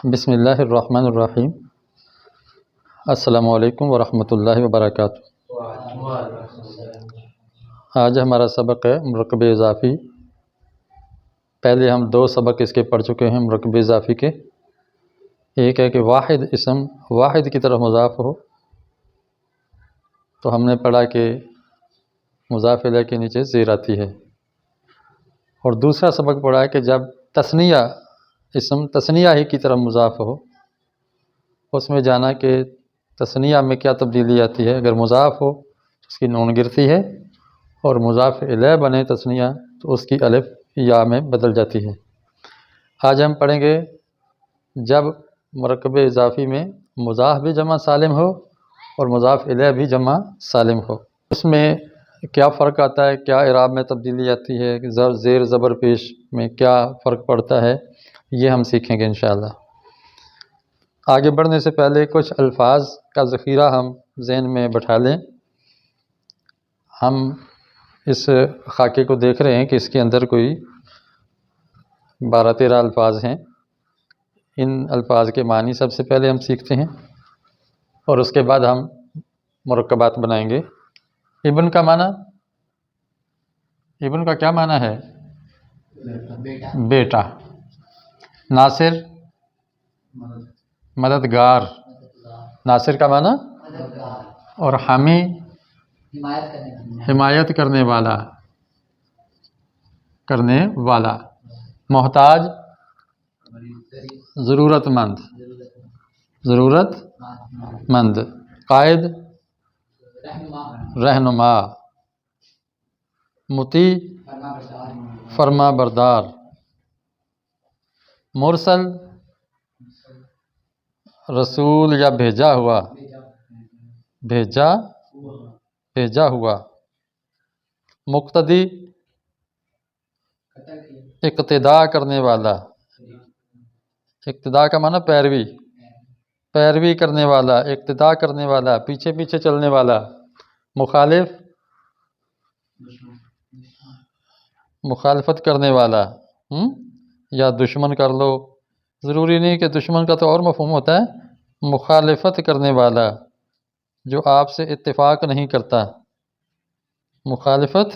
بسم اللہ الرحمن الرحیم۔ السلام علیکم ورحمۃ اللہ وبرکاتہ۔ آج ہمارا سبق ہے مرکب اضافی۔ پہلے ہم 2 سبق اس کے پڑھ چکے ہیں مرکب اضافی کے۔ ایک ہے کہ واحد اسم واحد کی طرف مضاف ہو، تو ہم نے پڑھا کہ مضاف الیہ کے نیچے زیر آتی ہے۔ اور دوسرا سبق پڑھا ہے کہ جب تثنیہ اسم تثنیہ ہی کی طرف مضاف ہو، اس میں جانا کہ تثنیہ میں کیا تبدیلی آتی ہے۔ اگر مضاف ہو تو اس کی نون گرتی ہے، اور مضاف الیہ بنے تثنیہ تو اس کی الف یا میں بدل جاتی ہے۔ آج ہم پڑھیں گے جب مرکب اضافی میں مضاف بھی جمع سالم ہو اور مضاف الیہ بھی جمع سالم ہو، اس میں کیا فرق آتا ہے، کیا اعراب میں تبدیلی آتی ہے، زیر زبر پیش میں کیا فرق پڑتا ہے، یہ ہم سیکھیں گے انشاءاللہ۔ آگے بڑھنے سے پہلے کچھ الفاظ کا ذخیرہ ہم ذہن میں بٹھا لیں۔ ہم اس خاکے کو دیکھ رہے ہیں کہ اس کے اندر کوئی 12-13 الفاظ ہیں۔ ان الفاظ کے معنی سب سے پہلے ہم سیکھتے ہیں، اور اس کے بعد ہم مرکبات بنائیں گے۔ ابن کا معنی، ابن کا کیا معنی ہے؟ بیٹا۔ ناصر مددگار، ناصر کا معنی، اور حامی حمایت کرنے والا، محتاج ضرورت مند، قائد رہنما، مطیع فرما بردار، مرسل رسول یا بھیجا ہوا، مقتدی اقتداء کرنے والا، اقتداء کا معنی پیروی کرنے والا، اقتداء کرنے والا، پیچھے پیچھے چلنے والا۔ مخالف مخالفت کرنے والا، یا دشمن کر لو، ضروری نہیں کہ دشمن کا تو اور مفہوم ہوتا ہے۔ مخالفت کرنے والا جو آپ سے اتفاق نہیں کرتا، مخالفت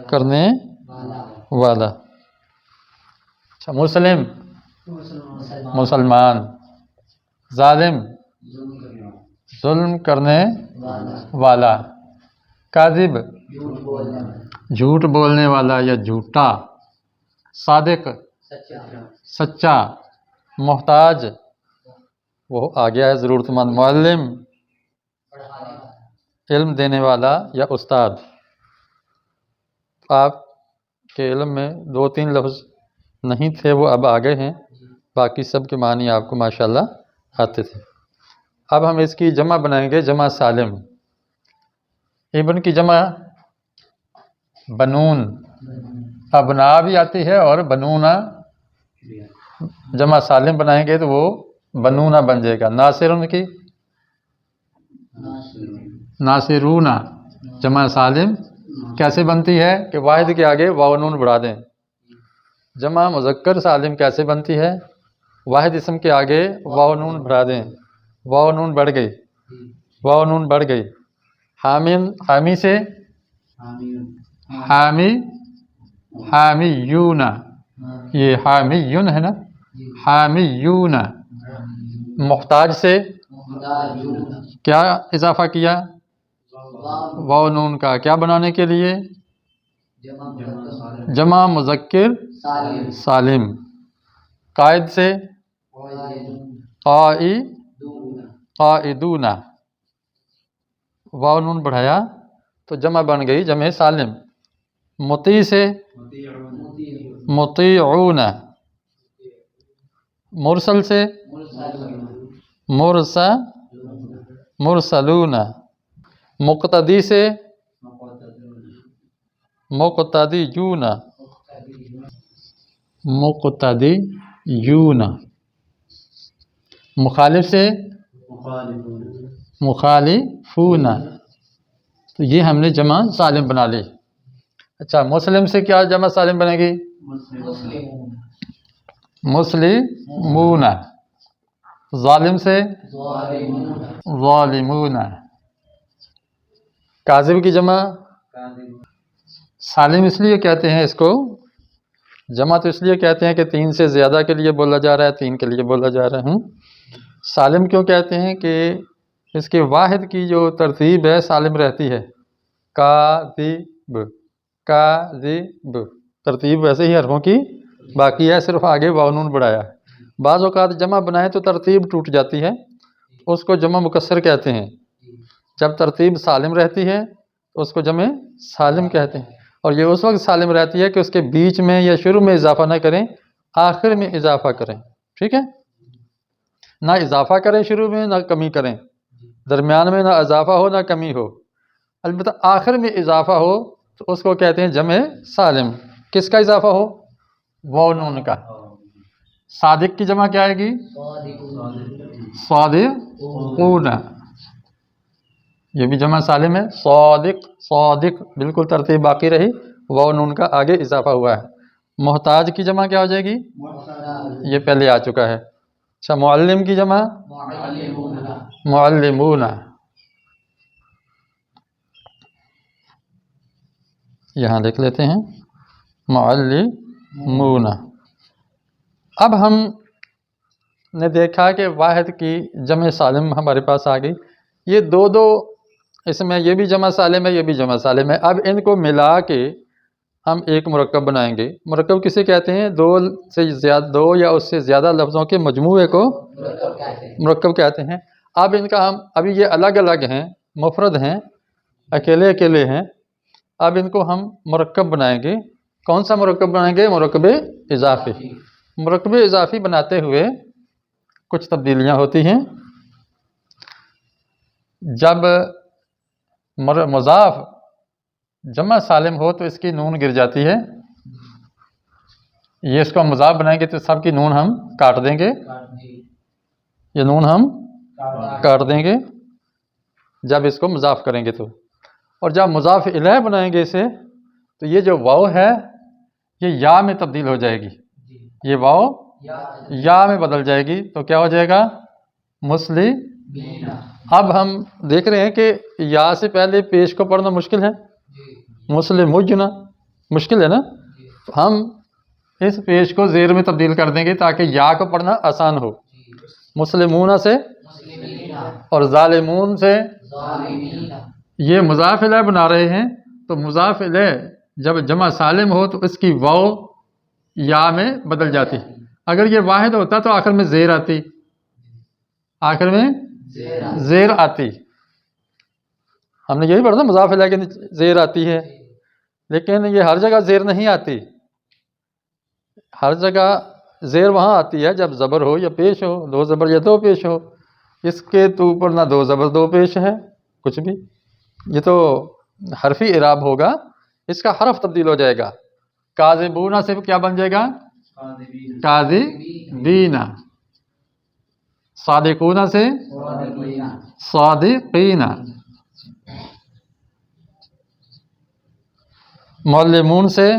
کرنے والا۔ اچھا، مسلم مسلمان، ظالم ظلم کرنے والا، کاذب جھوٹ بولنے والا یا جھوٹا، صادق سچا، محتاج وہ آ گیا ہے ضرورت مند، معلم علم دینے والا یا استاد۔ آپ کے علم میں 2-3 لفظ نہیں تھے، وہ اب آ گئے ہیں، باقی سب کے معنی آپ کو ماشاءاللہ آتے تھے۔ اب ہم اس کی جمع بنائیں گے، جمع سالم۔ ابن کی جمع بنون، ابنا بھی آتی ہے اور بنونا، جمع سالم بنائیں گے تو وہ بنونا بن جائے گا۔ ناصرن کی ناصرونا، جمع سالم کیسے بنتی ہے کہ واحد کے آگے واو نون بڑھا دیں۔ جمع مذکر سالم کیسے بنتی ہے؟ واحد اسم کے آگے واو نون بڑھا دیں، واو نون بڑھ گئی۔ حامی سے حامیون، یہ حامیون ہے نا، حامیون۔ محتاج سے کیا اضافہ کیا؟ واو نون کا کیا بنانے کے لیے؟ جمع مذکر سالم۔ قائد سے قائدون، واو نون بڑھایا تو جمع بن گئی جمع سالم۔ مطیع سے مطیعون، مرسل سے مرسلون، مقتدی سے مقتدیون، مخالف سے مخالفون۔ تو یہ ہم نے جمع سالم بنا لی۔ اچھا، مسلم سے کیا جمع سالم بنے گی؟ مسلمون۔ ظالم سے ظالمون. کاذب کی جمع سالم اس لیے کہتے ہیں اس کو، جمع تو اس لیے کہتے ہیں کہ 3 سے زیادہ کے لیے بولا جا رہا ہے، 3 کے لیے بولا جا رہا ہے. سالم کیوں کہتے ہیں کہ اس کے واحد کی جو ترتیب ہے سالم رہتی ہے. کاذب کاذب ترتیب ویسے ہی حرفوں کی باقی ہے، صرف آگے واو نون بڑھایا ہے. بعض اوقات جمع بنائیں تو ترتیب ٹوٹ جاتی ہے، اس کو جمع مکسر کہتے ہیں. جب ترتیب سالم رہتی ہے تو اس کو جمع سالم کہتے ہیں، اور یہ اس وقت سالم رہتی ہے کہ اس کے بیچ میں یا شروع میں اضافہ نہ کریں، آخر میں اضافہ کریں. ٹھیک ہے، نہ اضافہ کریں شروع میں، نہ کمی کریں، درمیان میں نہ اضافہ ہو نہ کمی ہو، البتہ آخر میں اضافہ ہو تو اس کو کہتے ہیں جمع سالم. کس کا اضافہ ہو؟ واو نون کا. صادق کی جمع کیا آئے گی؟ صادقون. یہ بھی جمع سالم ہے. صادق صادق بالکل ترتیب باقی رہی، واو نون کا آگے اضافہ ہوا ہے. محتاج کی جمع کیا ہو جائے گی؟ یہ پہلے آ چکا ہے. اچھا، معلم کی جمع معلمون. یہاں لکھ لیتے ہیں معلمون. اب ہم نے دیکھا کہ واحد کی جمع سالم ہمارے پاس آ گئی. یہ دو اس میں یہ بھی جمع سالم ہے، یہ بھی جمع سالم ہے. اب ان کو ملا کے ہم ایک مرکب بنائیں گے. مرکب کسے کہتے ہیں؟ دو یا اس سے زیادہ لفظوں کے مجموعے کو مرکب کہتے ہیں. اب ان کا ہم ابھی یہ الگ الگ ہیں، مفرد ہیں، اکیلے اکیلے ہیں. اب ان کو ہم مرکب بنائیں گے. کون سا مرکب بنائیں گے؟ مرکب اضافی. مرکب اضافی بناتے ہوئے کچھ تبدیلیاں ہوتی ہیں. جب مضاف جمع سالم ہو تو اس کی نون گر جاتی ہے. یہ اس کو ہم مضاف بنائیں گے تو سب کی نون ہم کاٹ دیں گے. یہ نون ہم کاٹ دیں گے جب اس کو مضاف کریں گے تو. اور جب مضاف الیہ بنائیں گے اسے تو یہ جو واو ہے یہ یا میں تبدیل ہو جائے گی. یہ واو یا میں بدل جائے گی تو کیا ہو جائے گا؟ مسلمین. اب ہم دیکھ رہے ہیں کہ یا سے پہلے پیش کو پڑھنا مشکل ہے، مسلمون مشکل ہے نا. ہم اس پیش کو زیر میں تبدیل کر دیں گے تاکہ یا کو پڑھنا آسان ہو. مسلمون سے اور ظالمون سے. یہ مضاف الیہ بنا رہے ہیں تو مضاف الیہ جب جمع سالم ہو تو اس کی واو یا میں بدل جاتی. اگر یہ واحد ہوتا تو آخر میں زیر آتی، آخر میں زیر آتی. ہم نے یہی پڑھا نا مضاف الیہ کے زیر آتی ہے، لیکن یہ ہر جگہ زیر نہیں آتی. ہر جگہ زیر وہاں آتی ہے جب زبر ہو یا پیش ہو، 2 زبر یا 2 پیش ہو. اس کے تو اوپر نہ 2 زبر 2 پیش ہے کچھ بھی. یہ تو حرفی اعراب ہوگا، اس کا حرف تبدیل ہو جائے گا. کاذبون سے کیا بن جائے گا؟ کاذبین. صادقون سے صادقین. معلمون سے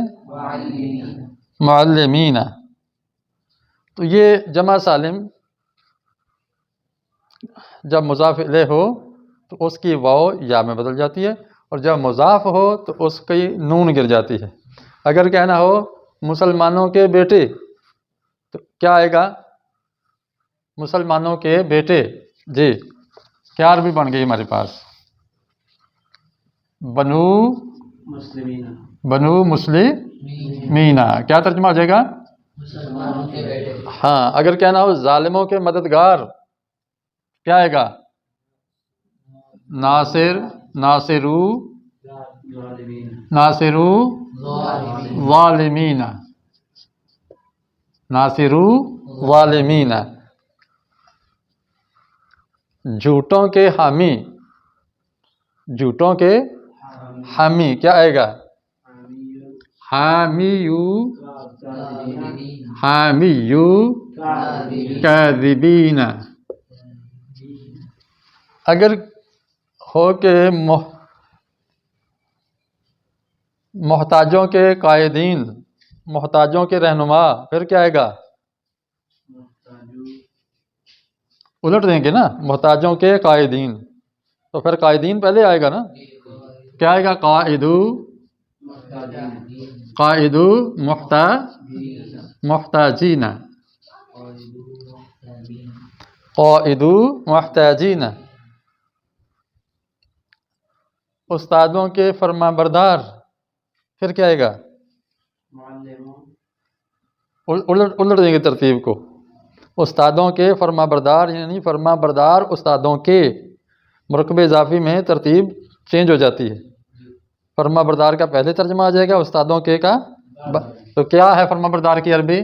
معلمین. تو یہ جمع سالم جب مضاف الیہ ہو تو اس کی واو یا میں بدل جاتی ہے، اور جب مضاف ہو تو اس کی نون گر جاتی ہے. اگر کہنا ہو مسلمانوں کے بیٹے تو کیا آئے گا؟ مسلمانوں کے بیٹے. جی کیا عربی بن گئی ہمارے پاس؟ بنو مسلمین. کیا ترجمہ ہو جائے گا؟ مسلمانوں کے بیٹے. ہاں، اگر کہنا ہو ظالموں کے مددگار کیا آئے گا؟ ناصرو ظالمین. ناصرو ظالمین. جھوٹوں کے حامی، جھوٹوں کے حامی کیا آئے گا؟ حامیو کاذبین. اگر ہو کہ محتاجوں کے قائدین، محتاجوں کے رہنما، پھر کیا آئے گا؟ الٹ دیں گے نا، محتاجوں کے قائدین، تو پھر قائدین پہلے آئے گا نا، کیا آئے گا؟ قائدو محتاجین، قائدو محتاجین، استادوں کے فرما بردار، پھر کیا آئے گا؟ الٹ دیں گے ترتیب کو، استادوں کے فرما بردار، یعنی فرما بردار استادوں کے، مرکب اضافی میں ترتیب چینج ہو جاتی ہے، فرما بردار کا پہلے ترجمہ آ جائے گا، استادوں کے کا تو کیا ہے فرما بردار کی عربی؟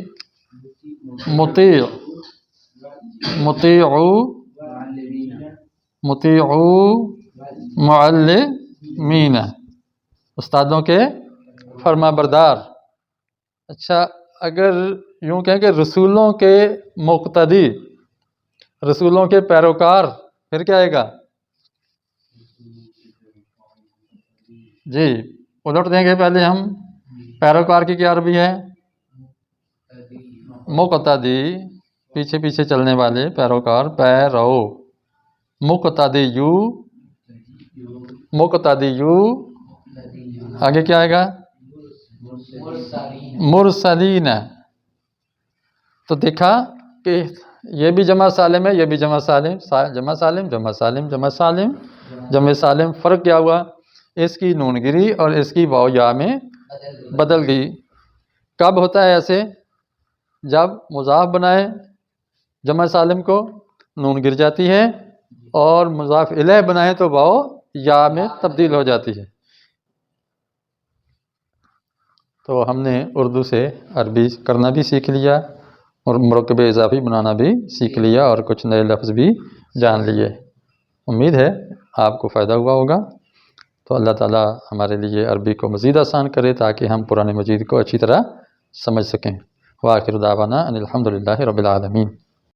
مطیع، مطیعو معلمین، استادوں کے فرما بردار۔ اچھا، اگر یوں کہیں کہ رسولوں کے مقتدی، رسولوں کے پیروکار، پھر کیا آئے گا؟ جی الٹ دیں گے پہلے ہم، پیروکار کی کیا عربی ہے؟ مقتدی، پیچھے پیچھے چلنے والے پیروکار، پیرو، مقتدیو، مقتدیو، آگے کیا آئے گا؟ مرسلین۔ تو دیکھا کہ یہ بھی جمع سالم ہے، یہ بھی جمع سالم، جمع سالم جمع سالم جمع سالم جمع سالم، فرق کیا ہوا؟ اس کی نون گری اور اس کی واو یا میں بدل گئی۔ کب ہوتا ہے ایسے؟ جب مضاف بنائے جمع سالم کو نون گر جاتی ہے، اور مضاف الیہ بنائے تو واو یا میں تبدیل ہو جاتی ہے۔ تو ہم نے اردو سے عربی کرنا بھی سیکھ لیا، اور مرکب اضافی بنانا بھی سیکھ لیا، اور کچھ نئے لفظ بھی جان لیے۔ امید ہے آپ کو فائدہ ہوا ہوگا۔ تو اللہ تعالی ہمارے لیے عربی کو مزید آسان کرے تاکہ ہم قرآن مجید کو اچھی طرح سمجھ سکیں۔ وآخر دعوانا ان الحمد للہ رب العالمین۔